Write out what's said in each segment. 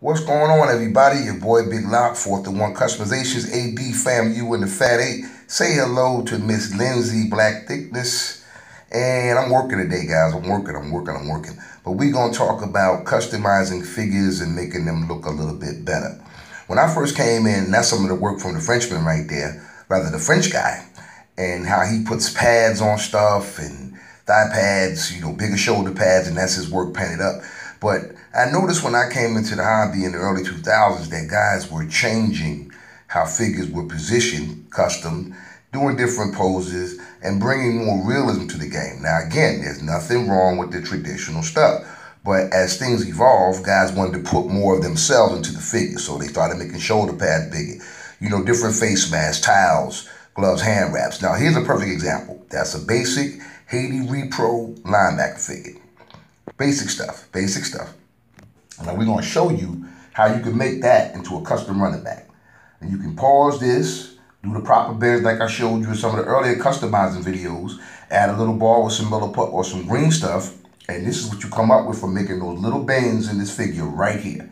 What's going on, everybody? Your boy Big Lock, 4th-1 Customizations, AB fam, you and the Fat 8. Say hello to Miss Lindsay Black Thickness. And I'm working today, guys. I'm working. But we're going to talk about customizing figures and making them look a little bit better. When I first came in, that's some of the work from the Frenchman right there, rather the French guy, and how he puts pads on stuff and thigh pads, bigger shoulder pads, and that's his work painted up. But I noticed when I came into the hobby in the early 2000s that guys were changing how figures were positioned, custom, doing different poses, and bringing more realism to the game. Now, again, there's nothing wrong with the traditional stuff. But as things evolved, guys wanted to put more of themselves into the figure. So they started making shoulder pads bigger, different face masks, towels, gloves, hand wraps. Now, here's a perfect example. That's a basic Haiti Repro linebacker figure. Basic stuff. Now we're going to show you how you can make that into a custom running back. And you can pause this, do the proper bends like I showed you in some of the earlier customizing videos, add a little ball with some Miller putt or some green stuff, and this is what you come up with from making those little bends in this figure right here.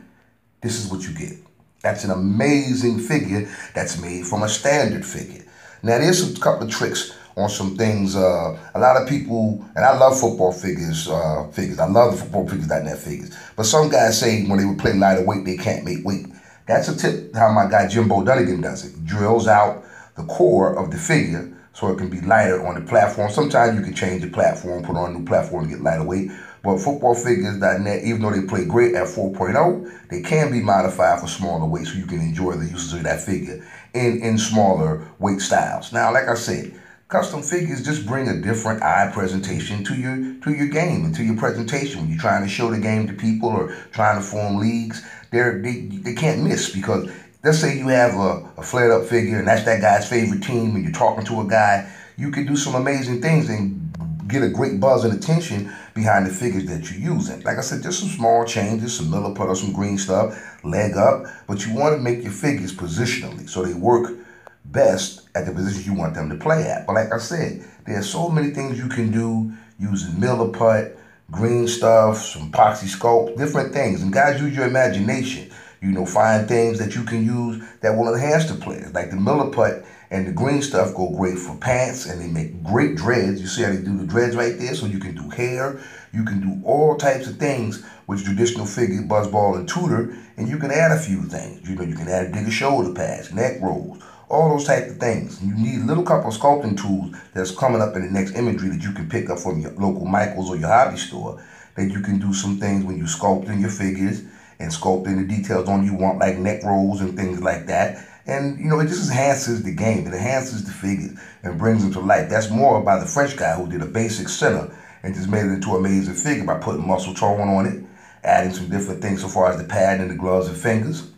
This is what you get. That's an amazing figure that's made from a standard figure. Now there's a couple of tricks on some things. A lot of people, and I love football figures. I love the football figures.net figures. But some guys say when they would play lighter weight, they can't make weight. That's a tip how my guy Jimbo Dunnigan does it. He drills out the core of the figure so it can be lighter on the platform. Sometimes you can change the platform, put on a new platform to get lighter weight. But footballfigures.net, even though they play great at 4.0, they can be modified for smaller weight so you can enjoy the usage of that figure in smaller weight styles. Now, like I said, custom figures just bring a different eye presentation to your game and to your presentation. When you're trying to show the game to people or trying to form leagues, they can't miss, because let's say you have a flared up figure and that's that guy's favorite team and you're talking to a guy, you can do some amazing things and get a great buzz and attention behind the figures that you're using. Like I said, just some small changes, some Miller putt or some green stuff, leg up, but you want to make your figures positionally so they work best at the position you want them to play at. But like I said, there are so many things you can do using Miller putt, green stuff, some epoxy sculpt, different things. And guys, use your imagination. Find things that you can use that will enhance the players. Like the Miller putt and the green stuff go great for pants, and they make great dreads. You see how they do the dreads right there? So you can do hair, you can do all types of things with traditional figure, buzzball, and tutor, and you can add a few things. You can add bigger shoulder pads, neck rolls, all those types of things. You need a little couple of sculpting tools that's coming up in the next imagery that you can pick up from your local Michael's or your hobby store, that you can do some things when you sculpting your figures and sculpting the details on you want, like neck rolls and things like that. And, it just enhances the game. It enhances the figures and brings them to life. That's more by the French guy who did a basic center and just made it into an amazing figure by putting muscle tone on it, adding some different things so far as the pad and the gloves and fingers.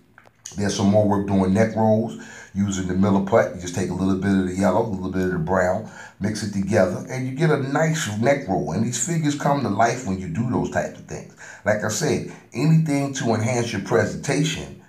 There's some more work doing neck rolls using the Miller putt. You just take a little bit of the yellow, a little bit of the brown, mix it together, and you get a nice neck roll. And these figures come to life when you do those types of things. Like I said, anything to enhance your presentation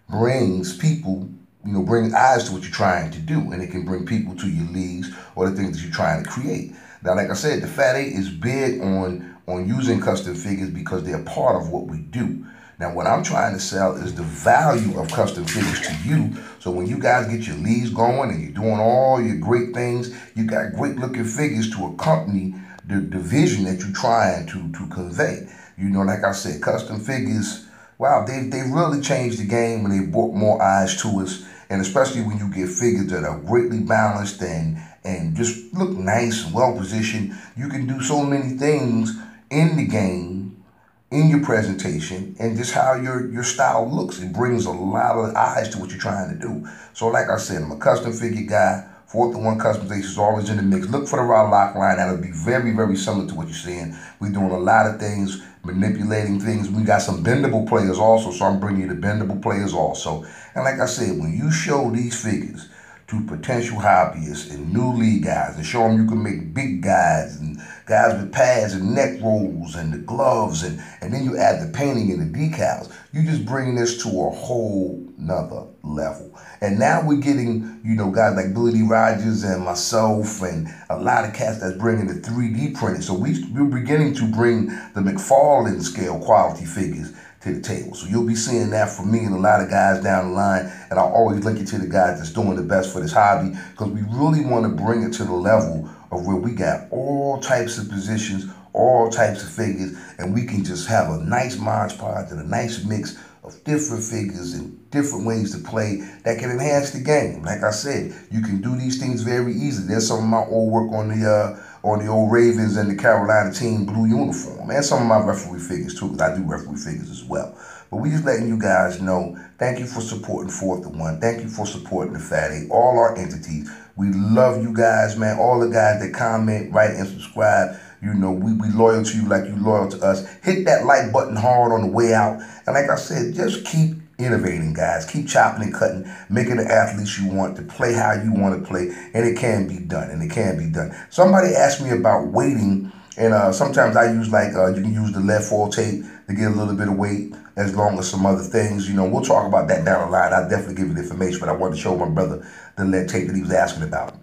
brings people, bring eyes to what you're trying to do, and it can bring people to your leagues or the things that you're trying to create. Now, like I said, the Fat 8 is big on using custom figures because they're part of what we do. Now, what I'm trying to sell is the value of custom figures to you. So when you guys get your leads going and you're doing all your great things, you got great looking figures to accompany the vision that you're trying to convey. Like I said, custom figures, wow, they really changed the game when they brought more eyes to us. And especially when you get figures that are greatly balanced and just look nice and well positioned, you can do so many things in the game, in your presentation, and just how your style looks. It brings a lot of eyes to what you're trying to do. So like I said, I'm a custom figure guy. 4th-1 Customization is always in the mix. Look for the Raw Lock line. That'll be very, very similar to what you're seeing. We're doing a lot of things, manipulating things. We got some bendable players also, so I'm bringing you the bendable players also. And like I said, when you show these figures to potential hobbyists and new league guys and show them you can make big guys and guys with pads and neck rolls and the gloves, and then you add the painting and the decals, you just bring this to a whole nother level. And now we're getting, guys like Billy D. Rogers and myself and a lot of cats that's bringing the 3D printing. So we're beginning to bring the McFarlane scale quality figures to the table. So you'll be seeing that from me and a lot of guys down the line, and I'll always link you to the guys that's doing the best for this hobby, because we really want to bring it to the level of where we got all types of positions, all types of figures, and we can just have a nice Mod Podge and a nice mix of different figures and different ways to play that can enhance the game. Like I said, you can do these things very easily. There's some of my old work on the old Ravens and the Carolina team blue uniform, and some of my referee figures too, because I do referee figures as well. But we just letting you guys know, thank you for supporting 4th and 1. Thank you for supporting the Fat 8, all our entities. We love you guys, man. All the guys that comment, write, and subscribe. You know, we loyal to you like you loyal to us. Hit that like button hard on the way out. And like I said, just keep innovating, guys. Keep chopping and cutting, making the athletes you want to play how you want to play. And it can be done, and it can be done. Somebody asked me about weighting, and sometimes I use you can use the lead foil tape to get a little bit of weight, as long as some other things. You know, we'll talk about that down the line. I'll definitely give you the information, but I wanted to show my brother the lead tape that he was asking about.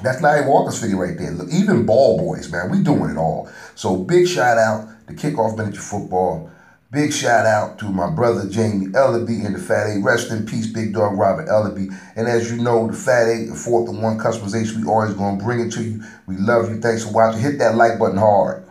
That's Larry Walker's figure right there. Look, even ball boys, man, we doing it all. So big shout out to Kickoff Miniature Football. Big shout out to my brother Jamie Ellaby and the Fat 8. Rest in peace, Big Dog Robert Ellaby. And as you know, the Fat 8, the 4th and 1 customization, we always gonna bring it to you. We love you. Thanks for watching. Hit that like button hard.